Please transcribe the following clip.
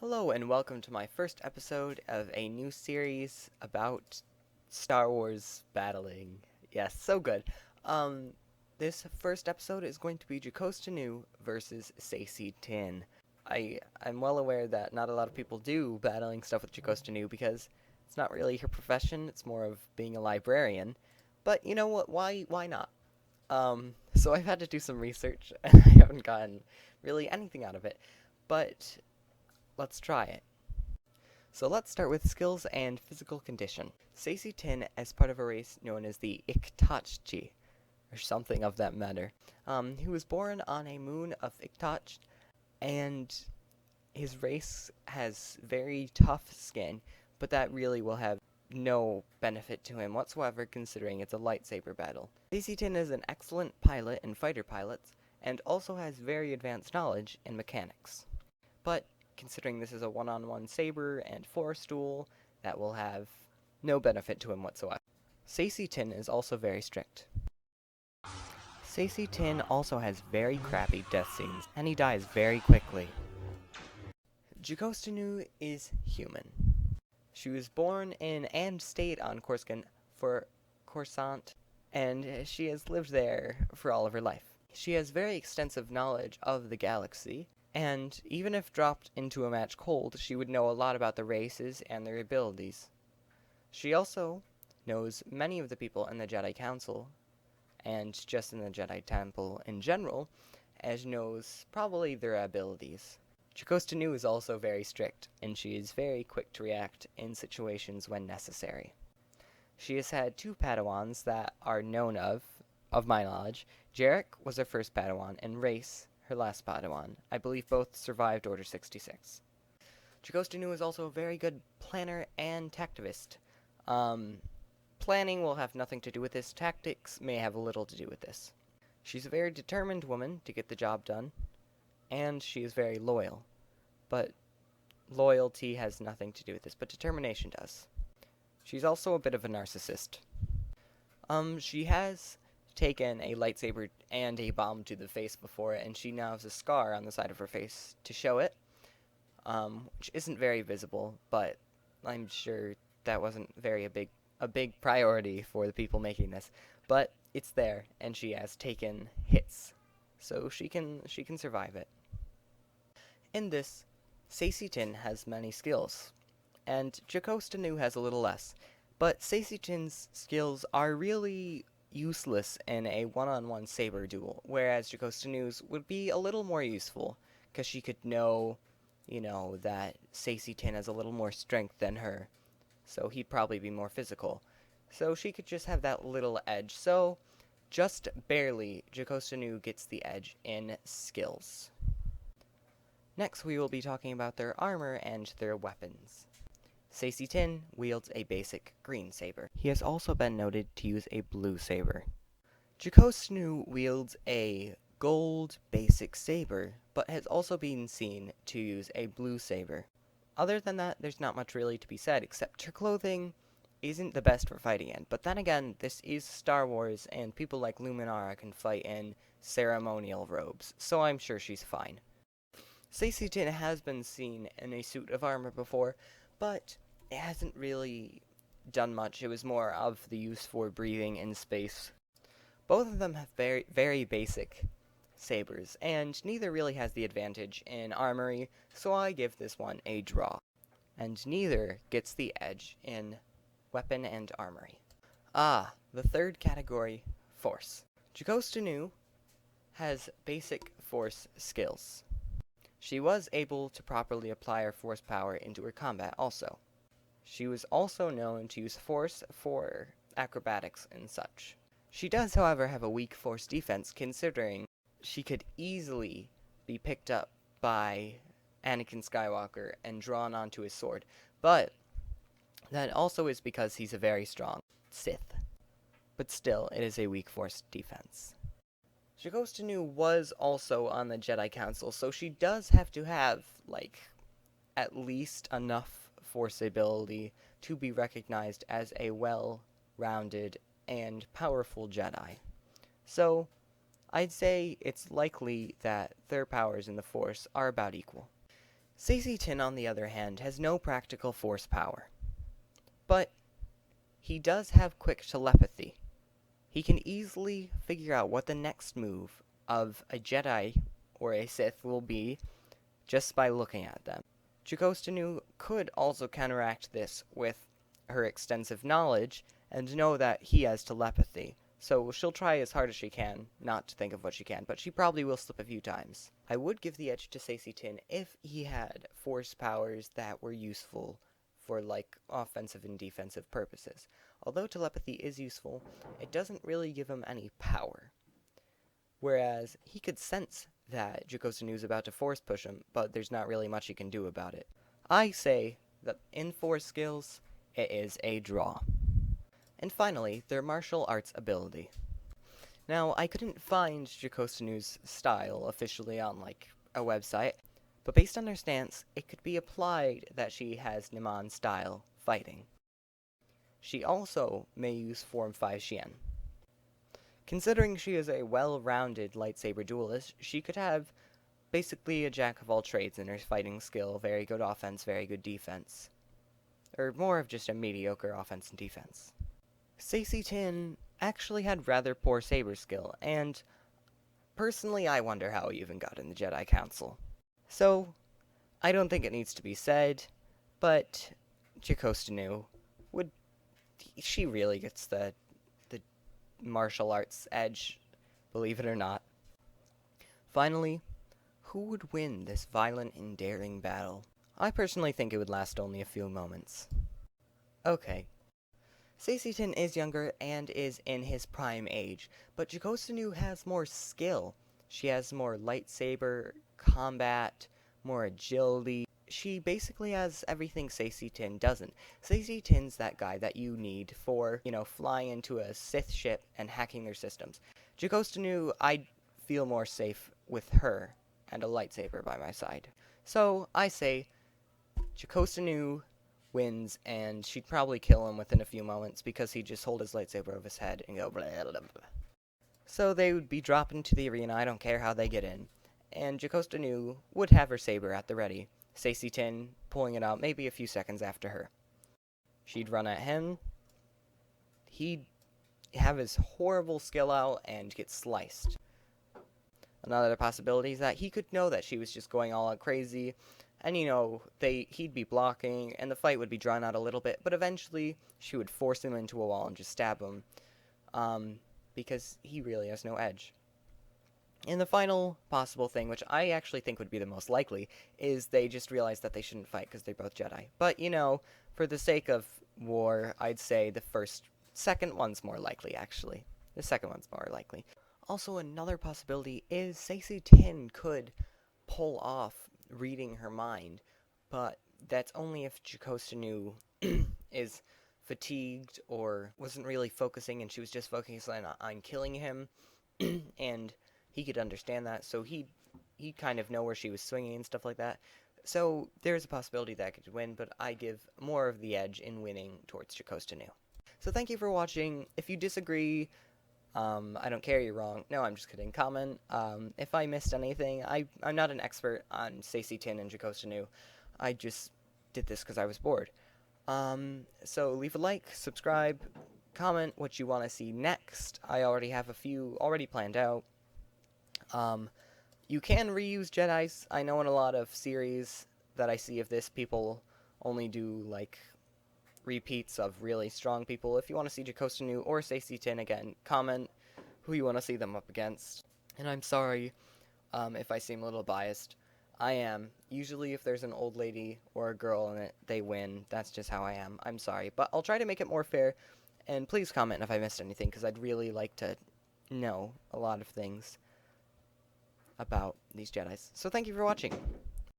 Hello and welcome to my first episode of a new series about Star Wars battling. Yes, so good. Um, this first episode is going to be Jocasta Nu versus Saesee Tiin. I'm well aware that not a lot of people do battling stuff with Jocasta Nu because it's not really her profession, it's more of being a librarian. But you know what, why not? So I've had to do some research and I haven't gotten really anything out of it. But let's try it. So let's start with skills and physical condition. Saesee Tiin as part of a race known as the Iktotchi, or something of that matter. He was born on a moon of Iktotch, and his race has very tough skin, but that really will have no benefit to him whatsoever considering it's a lightsaber battle. Saesee Tiin is an excellent pilot and fighter pilot, and also has very advanced knowledge in mechanics. But considering this is a one-on-one saber and force duel, that will have no benefit to him whatsoever. Saesee Tiin is also very strict. Saesee Tiin also has very crappy death scenes, and he dies very quickly. Jocasta Nu is human. She was born in and stayed on Coruscant for Coruscant, and she has lived there for all of her life. She has very extensive knowledge of the galaxy, and even if dropped into a match cold, she would know a lot about the races and their abilities. She also knows many of the people in the Jedi Council, and just in the Jedi Temple in general, as knows probably their abilities. Jocasta Nu is also very strict, and she is very quick to react in situations when necessary. She has had two Padawans that are known of my knowledge. Jarek was her first Padawan, and Race her last Padawan. I believe both survived Order 66. Jocasta Nu is also a very good planner and tactivist. Planning will have nothing to do with this. Tactics may have a little to do with this. She's a very determined woman to get the job done, and she is very loyal. But loyalty has nothing to do with this, but determination does. She's also a bit of a narcissist. She has taken a lightsaber and a bomb to the face before, and she now has a scar on the side of her face to show it, which isn't very visible, but I'm sure that wasn't a big priority for the people making this. But it's there, and she has taken hits, so she can survive it. In this, Saesee Tiin has many skills, and Jocasta Nu has a little less, but Saesee Tiin's skills are really useless in a one-on-one saber duel, whereas Jocasta Nu's would be a little more useful, because she could know, that Saesee Tiin has a little more strength than her, so he'd probably be more physical. So she could just have that little edge, so just barely Jocasta Nu gets the edge in skills. Next we will be talking about their armor and their weapons. Saesee Tiin wields a basic green saber. He has also been noted to use a blue saber. Jocasta Nu wields a gold basic saber, but has also been seen to use a blue saber. Other than that, there's not much really to be said, except her clothing isn't the best for fighting in. But then again, this is Star Wars, and people like Luminara can fight in ceremonial robes, so I'm sure she's fine. Saesee Tiin has been seen in a suit of armor before, but it hasn't really done much. It was more of the use for breathing in space. Both of them have very, very basic sabers, and neither really has the advantage in armory, so I give this one a draw. And neither gets the edge in weapon and armory. The third category, force. Jocasta Nu has basic force skills. She was able to properly apply her force power into her combat also. She was also known to use force for acrobatics and such. She does, however, have a weak force defense, considering she could easily be picked up by Anakin Skywalker and drawn onto his sword, but that also is because he's a very strong Sith. But still, it is a weak force defense. Jocasta Nu was also on the Jedi Council, so she does have to have, at least enough force ability to be recognized as a well-rounded and powerful Jedi. So, I'd say it's likely that their powers in the Force are about equal. Saesee Tiin, on the other hand, has no practical force power. But he does have quick telepathy. He can easily figure out what the next move of a Jedi or a Sith will be just by looking at them. Jocasta Nu could also counteract this with her extensive knowledge and know that he has telepathy. So she'll try as hard as she can not to think of what she can, but she probably will slip a few times. I would give the edge to Saesee Tiin if he had force powers that were useful for, like, offensive and defensive purposes. Although telepathy is useful, it doesn't really give him any power. Whereas he could sense that Jocasta Nu's about to force push him, but there's not really much he can do about it. I say that in force skills, it is a draw. And finally, their martial arts ability. Now, I couldn't find Jocasta Nu's style officially on, like, a website, but based on her stance, it could be applied that she has Niman style fighting. She also may use Form 5 Xian. Considering she is a well-rounded lightsaber duelist, she could have basically a jack of all trades in her fighting skill, very good offense, very good defense. Or more of just a mediocre offense and defense. Saesee Tiin actually had rather poor saber skill, and personally I wonder how he even got in the Jedi Council. So, I don't think it needs to be said, but Jocasta Nu she really gets the martial arts edge, believe it or not. Finally, who would win this violent and daring battle? I personally think it would last only a few moments. Okay. Saesee Tiin is younger and is in his prime age, but Jocasta Nu has more skill. She has more lightsaber, combat, more agility. She basically has everything Saesee Tiin doesn't. Saesee Tiin's that guy that you need for, flying into a Sith ship and hacking their systems. Jocasta Nu, I'd feel more safe with her and a lightsaber by my side. So, I say, Jocasta Nu wins, and she'd probably kill him within a few moments because he'd just hold his lightsaber over his head and go blah, blah, blah. So they would be dropped into the arena, I don't care how they get in. And Jocasta Nu would have her saber at the ready. Saesee Tiin pulling it out maybe a few seconds after her. She'd run at him. He'd have his horrible skill out and get sliced. Another possibility is that he could know that she was just going all out crazy, and he'd be blocking, and the fight would be drawn out a little bit, but eventually she would force him into a wall and just stab him, because he really has no edge. And the final possible thing, which I actually think would be the most likely, is they just realize that they shouldn't fight because they're both Jedi. But, for the sake of war, I'd say the second one's more likely, actually. The second one's more likely. Also, another possibility is Saesee Tiin could pull off reading her mind, but that's only if Jocasta Nu is fatigued or wasn't really focusing and she was just focusing on killing him, and he could understand that, so he'd kind of know where she was swinging and stuff like that. So there's a possibility that I could win, but I give more of the edge in winning towards Jocasta Nu. So thank you for watching. If you disagree, I don't care, you're wrong. No, I'm just kidding. Comment. If I missed anything, I'm not an expert on Saesee Tiin and Jocasta Nu. I just did this because I was bored. So leave a like, subscribe, comment what you want to see next. I already have a few already planned out. You can reuse Jedis. I know in a lot of series that I see of this, people only do, like, repeats of really strong people. If you want to see Jocasta Nu or Saesee Tiin again, comment who you want to see them up against. And I'm sorry if I seem a little biased. I am. Usually if there's an old lady or a girl in it, they win. That's just how I am. I'm sorry. But I'll try to make it more fair. And please comment if I missed anything, because I'd really like to know a lot of things about these Jedis. So thank you for watching.